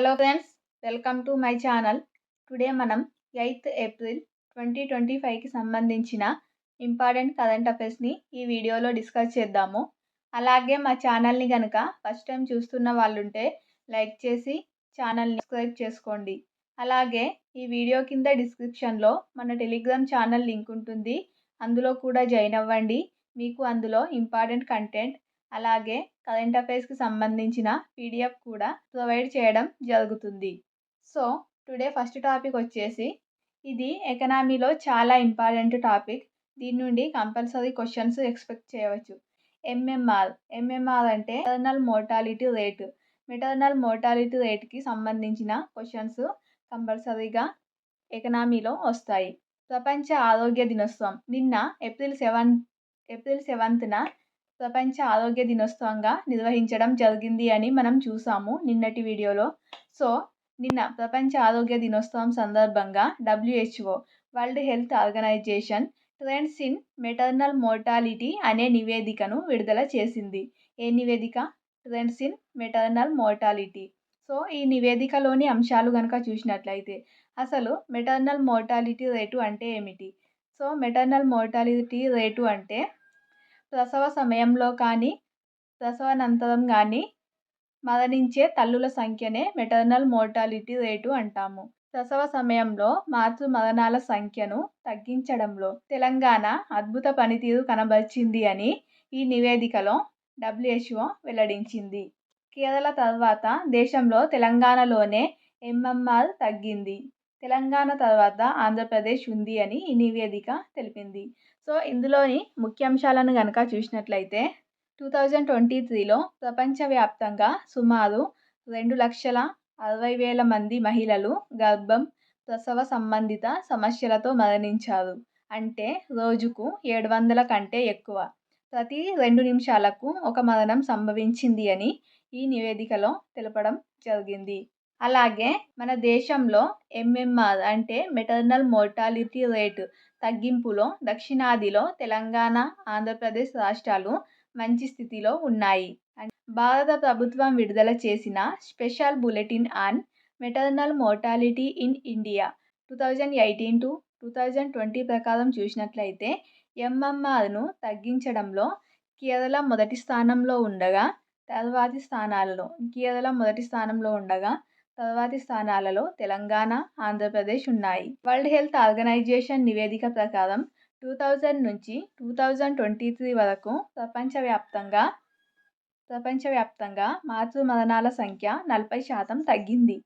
Hello friends, welcome to my channel. Today మనం 8th April 2025కి సంబంధించిన important current అఫైర్స్ని ఈ వీడియోలో డిస్కస్ చేద్దాము. అలాగే మా ఛానల్ని కనుక ఫస్ట్ టైం చూస్తున్న వాళ్ళుంటే లైక్ చేసి ఛానల్ని సబ్స్క్రైబ్ చేసుకోండి. అలాగే ఈ వీడియో కింద డిస్క్రిప్షన్లో మన టెలిగ్రామ్ ఛానల్ లింక్ ఉంటుంది, అందులో కూడా జాయిన్ అవ్వండి. మీకు అందులో ఇంపార్టెంట్ కంటెంట్ అలాగే కరెంట్ అఫైర్స్కి సంబంధించిన పీడిఎఫ్ కూడా ప్రొవైడ్ చేయడం జరుగుతుంది. సో టుడే ఫస్ట్ టాపిక్ వచ్చేసి ఇది ఎకనామీలో చాలా ఇంపార్టెంట్ టాపిక్. దీని నుండి కంపల్సరీ క్వశ్చన్స్ ఎక్స్పెక్ట్ చేయవచ్చు. ఎంఎంఆర్ అంటే maternal mortality rate. Maternal mortality రేట్కి సంబంధించిన క్వశ్చన్స్ కంపల్సరీగా ఎకనామీలో వస్తాయి. ప్రపంచ ఆరోగ్య దినోత్సవం నిన్న ఏప్రిల్ 7న ప్రపంచ ఆరోగ్య దినోత్సవంగా నిర్వహించడం జరిగింది అని మనం చూసాము నిన్నటి వీడియోలో. సో నిన్న ప్రపంచ ఆరోగ్య దినోత్సవం సందర్భంగా WHO world health organisation trends in maternal mortality అనే నివేదికను విడుదల చేసింది. ఏ నివేదిక? Trends in maternal mortality. So ఈ నివేదికలోని అంశాలు కనుక చూసినట్లయితే అసలు మెటర్నల్ మోర్టాలిటీ రేటు అంటే ఏమిటి? సో మెటర్నల్ మోర్టాలిటీ రేటు అంటే ప్రసవ సమయంలో కానీ ప్రసవానంతరం కానీ మరణించే తల్లుల సంఖ్యనే మెటర్నల్ మోర్టాలిటీ రేటు అంటాము. ప్రసవ సమయంలో మాతృ మరణాల సంఖ్యను తగ్గించడంలో తెలంగాణ అద్భుత పనితీరు కనబరిచింది అని ఈ నివేదికలో WHO వెల్లడించింది. కేరళ తర్వాత దేశంలో తెలంగాణలోనే ఎంఎంఆర్ తగ్గింది. తెలంగాణ తర్వాత ఆంధ్రప్రదేశ్ ఉంది అని ఈ నివేదిక తెలిపింది. సో ఇందులోని ముఖ్యాంశాలను కనుక చూసినట్లయితే 2023లో ప్రపంచవ్యాప్తంగా సుమారు 2,60,000 మంది మహిళలు గర్భం, ప్రసవ సంబంధిత సమస్యలతో మరణించారు. అంటే రోజుకు 700 కంటే ఎక్కువ. ప్రతి 2 నిమిషాలకు ఒక మరణం సంభవించింది అని ఈ నివేదికలో తెలపడం జరిగింది. అలాగే మన దేశంలో ఎంఎంఆర్ అంటే మెటర్నల్ మోర్టాలిటీ రేటు తగ్గింపులో దక్షిణాదిలో తెలంగాణ, ఆంధ్రప్రదేశ్ రాష్ట్రాలు మంచి స్థితిలో ఉన్నాయి. భారత ప్రభుత్వం విడుదల చేసిన special bulletin on maternal mortality in India 2018 to 2020 ప్రకారం చూసినట్లయితే ఎంఎంఆర్ను తగ్గించడంలో కేరళ మొదటి స్థానంలో ఉండగా తర్వాతి స్థానాలలో తెలంగాణ, ఆంధ్రప్రదేశ్ ఉన్నాయి. వరల్డ్ హెల్త్ ఆర్గనైజేషన్ నివేదిక ప్రకారం 2000 నుంచి 2023 వరకు ప్రపంచవ్యాప్తంగా మాతృ మరణాల సంఖ్య 40% తగ్గింది.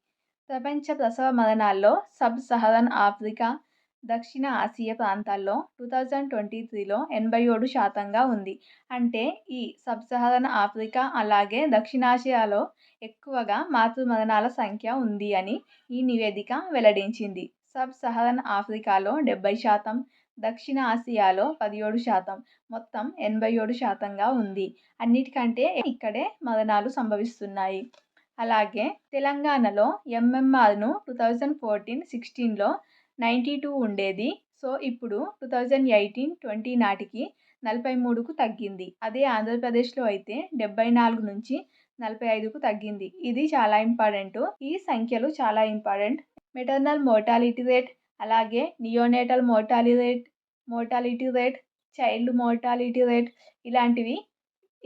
ప్రపంచ ప్రసవ మరణాల్లో సబ్ సహరన్ ఆఫ్రికా, దక్షిణ ఆసియా ప్రాంతాల్లో 2023లో 87%గా ఉంది. అంటే ఈ సబ్ సహరన్ ఆఫ్రికా అలాగే దక్షిణాసియాలో ఎక్కువగా మాతృ మరణాల సంఖ్య ఉంది అని ఈ నివేదిక వెల్లడించింది. సబ్ సహరన్ ఆఫ్రికాలో 70%, దక్షిణ ఆసియాలో 17%, మొత్తం 87%గా ఉంది. అన్నిటికంటే ఇక్కడే మరణాలు సంభవిస్తున్నాయి. అలాగే తెలంగాణలో ఎంఎంఆర్ను 2014-16లో 92 ఉండేది. సో ఇప్పుడు 2018-20 నాటికి 43కు తగ్గింది. అదే ఆంధ్రప్రదేశ్లో అయితే 74 నుంచి 45కు తగ్గింది. ఇది చాలా ఇంపార్టెంట్. ఈ సంఖ్యలు చాలా ఇంపార్టెంట్. మెటర్నల్ మోర్టాలిటీ రేట్, అలాగే neonatal mortality rate, child mortality rate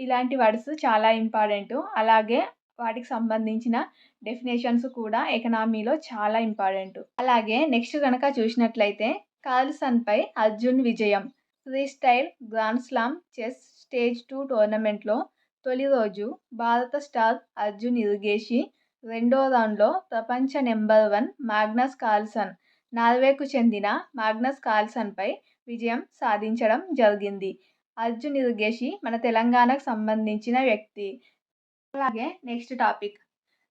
ఇలాంటి వర్డ్స్ చాలా ఇంపార్టెంట్. అలాగే వాటికి సంబంధించిన డెఫినేషన్స్ కూడా ఎకనామీలో చాలా ఇంపార్టెంట్. అలాగే నెక్స్ట్ కనుక చూసినట్లయితే కార్ల్సన్పై అర్జున్ విజయం. Freestyle grand slam chess stage 2 టోర్నమెంట్లో తొలి రోజు భారత స్టార్ అర్జున్ ఇరుగేషి రెండో రౌండ్లో ప్రపంచ నెంబర్ 1 మాగ్నస్ కార్ల్సన్, నార్వేకు చెందిన మాగ్నస్ కార్ల్సన్పై విజయం సాధించడం జరిగింది. అర్జున్ ఇరుగేషి మన తెలంగాణకు సంబంధించిన వ్యక్తి. అలాగే నెక్స్ట్ టాపిక్,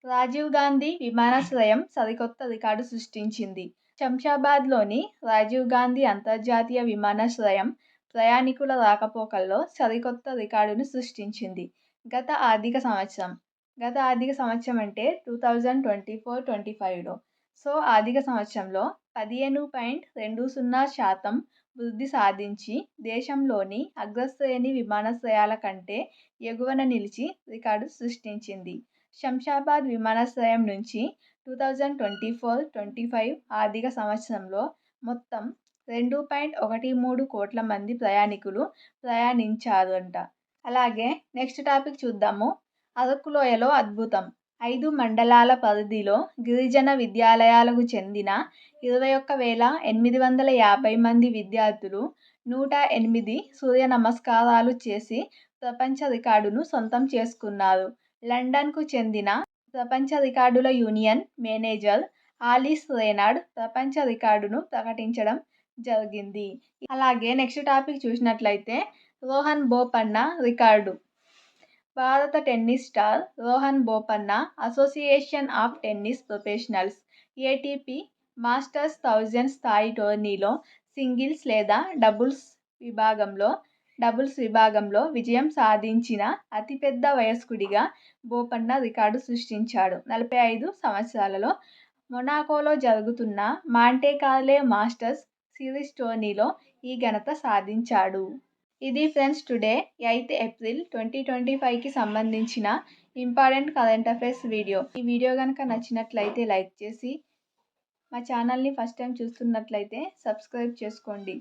రాజీవ్ గాంధీ విమానాశ్రయం సరికొత్త రికార్డు సృష్టించింది. శంషాబాద్లోని రాజీవ్ గాంధీ అంతర్జాతీయ విమానాశ్రయం ప్రయాణికుల రాకపోకల్లో సరికొత్త రికార్డును సృష్టించింది. గత ఆర్థిక సంవత్సరం అంటే 2024-25లో. సో ఆర్థిక సంవత్సరంలో 15.20% వృద్ధి సాధించి దేశంలోని అగ్రశ్రేణి విమానాశ్రయాల కంటే ఎగువన నిలిచి రికార్డు సృష్టించింది. శంషాబాద్ విమానాశ్రయం నుంచి 2024-25 ఆర్థిక సంవత్సరంలో మొత్తం 2.13 కోట్ల మంది ప్రయాణికులు ప్రయాణించారు అంట. అలాగే నెక్స్ట్ టాపిక్ చూద్దాము. అరకు లోయలో అద్భుతం. 5 మండలాల పరిధిలో గిరిజన విద్యాలయాలకు చెందిన 21,850 మంది విద్యార్థులు 108 సూర్య నమస్కారాలు చేసి ప్రపంచ రికార్డును సొంతం చేసుకున్నారు. లండన్కు చెందిన ప్రపంచ రికార్డుల యూనియన్ మేనేజర్ ఆలిస్ రేనాడ్ ప్రపంచ రికార్డును ప్రకటించడం జరిగింది. అలాగే నెక్స్ట్ టాపిక్ చూసినట్లయితే రోహన్ బోపన్న రికార్డు. భారత tennis star Rohan Bopanna association of tennis professionals ATP masters 1000 స్థాయి టోర్నీలో సింగిల్స్ లేదా డబుల్స్ విభాగంలో విజయం సాధించిన అతిపెద్ద వయస్కుడిగా బోపన్న రికార్డు సృష్టించాడు. 45 సంవత్సరాలలో మొనాకోలో జరుగుతున్న మాంటే కార్లో మాస్టర్స్ సిరీస్ టోర్నీలో ఈ ఘనత సాధించాడు. ఇది ఫ్రెండ్స్ టుడే 8th ఏప్రిల్ 2025కి సంబంధించిన ఇంపార్టెంట్ కరెంట్ అఫైర్స్ వీడియో. ఈ వీడియో కనుక నచ్చినట్లయితే లైక్ చేసి మా ఛానల్ని ఫస్ట్ టైం చూస్తున్నట్లయితే సబ్స్క్రైబ్ చేసుకోండి.